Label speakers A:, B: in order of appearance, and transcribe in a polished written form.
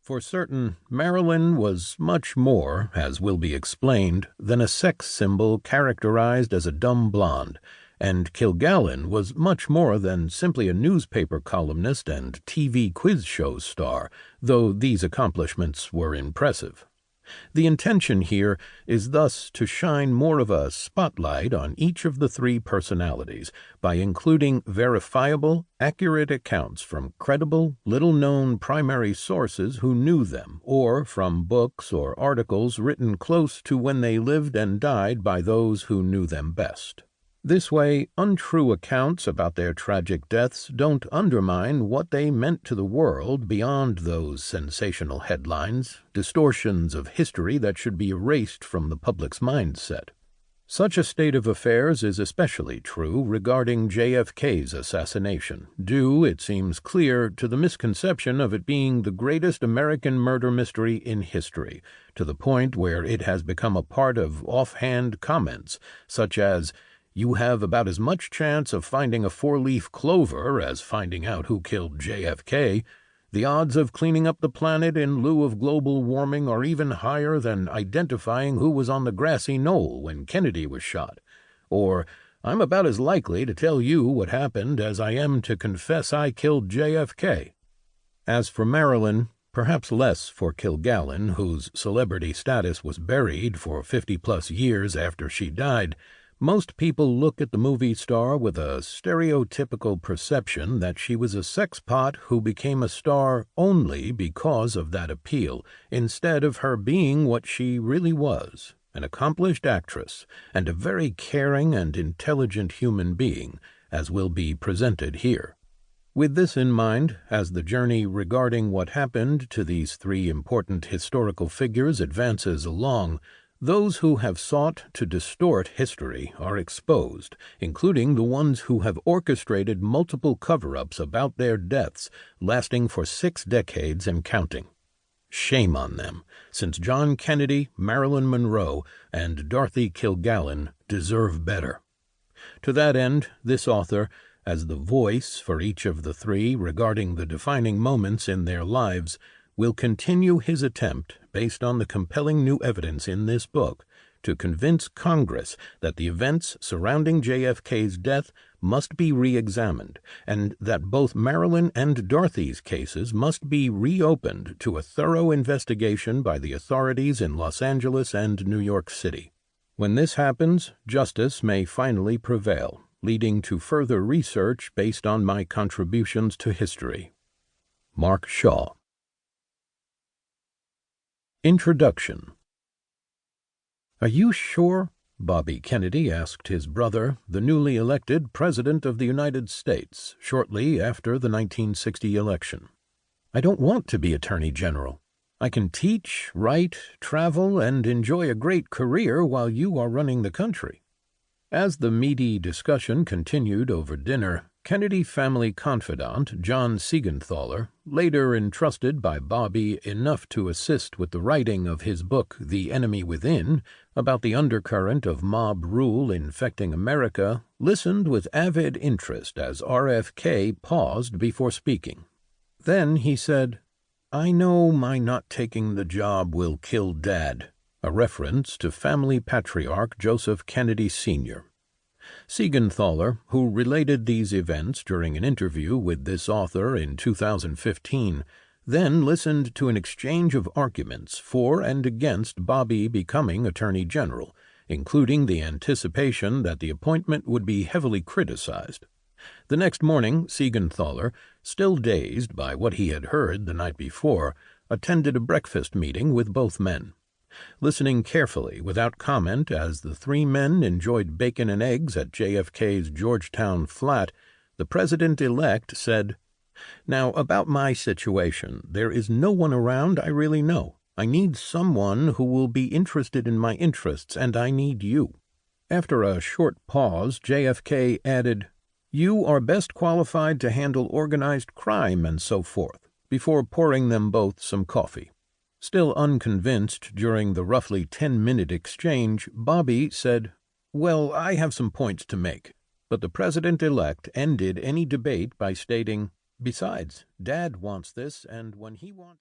A: For certain, Marilyn was much more, as will be explained, than a sex symbol characterized as a dumb blonde, and Kilgallen was much more than simply a newspaper columnist and TV quiz show star, though these accomplishments were impressive. The intention here is thus to shine more of a spotlight on each of the three personalities by including verifiable, accurate accounts from credible, little-known primary sources who knew them, or from books or articles written close to when they lived and died by those who knew them best. This way, untrue accounts about their tragic deaths don't undermine what they meant to the world beyond those sensational headlines, distortions of history that should be erased from the public's mindset. Such a state of affairs is especially true regarding JFK's assassination, due, it seems clear, to the misconception of it being the greatest American murder mystery in history, to the point where it has become a part of offhand comments, such as, "You have about as much chance of finding a four-leaf clover as finding out who killed JFK. The odds of cleaning up the planet in lieu of global warming are even higher than identifying who was on the grassy knoll when Kennedy was shot." Or, "I'm about as likely to tell you what happened as I am to confess I killed JFK." As for Marilyn, perhaps less for Kilgallen, whose celebrity status was buried for 50-plus years after she died, most people look at the movie star with a stereotypical perception that she was a sexpot who became a star only because of that appeal, instead of her being what she really was, an accomplished actress and a very caring and intelligent human being, as will be presented here. With this in mind, as the journey regarding what happened to these three important historical figures advances along, those who have sought to distort history are exposed, including the ones who have orchestrated multiple cover-ups about their deaths, lasting for 6 decades and counting. Shame on them, since John Kennedy, Marilyn Monroe, and Dorothy Kilgallen deserve better. To that end, this author, as the voice for each of the three regarding the defining moments in their lives, will continue his attempt, based on the compelling new evidence in this book, to convince Congress that the events surrounding JFK's death must be re-examined, and that both Marilyn and Dorothy's cases must be reopened to a thorough investigation by the authorities in Los Angeles and New York City. When this happens, justice may finally prevail, leading to further research based on my contributions to history. Mark Shaw. Introduction. "Are you sure?" Bobby Kennedy asked his brother, the newly elected President of the United States, shortly after the 1960 election. "I don't want to be Attorney General. I can teach, write, travel, and enjoy a great career while you are running the country." As the meaty discussion continued over dinner, Kennedy family confidant John Siegenthaler, later entrusted by Bobby enough to assist with the writing of his book The Enemy Within, about the undercurrent of mob rule infecting America, listened with avid interest as RFK paused before speaking. Then he said, "I know my not taking the job will kill Dad," a reference to family patriarch Joseph Kennedy Sr. Siegenthaler, who related these events during an interview with this author in 2015, then listened to an exchange of arguments for and against Bobby becoming Attorney General, including the anticipation that the appointment would be heavily criticized. The next morning, Siegenthaler, still dazed by what he had heard the night before, attended a breakfast meeting with both men. Listening carefully without comment as the three men enjoyed bacon and eggs at JFK's Georgetown flat, the president-elect said, "Now, about my situation, there is no one around I really know. I need someone who will be interested in my interests, and I need you." After a short pause, JFK added, "You are best qualified to handle organized crime and so forth," before pouring them both some coffee. Still unconvinced during the roughly 10-minute exchange, Bobby said, "Well, I have some points to make." But the president-elect ended any debate by stating, "Besides, Dad wants this, and when he wants..."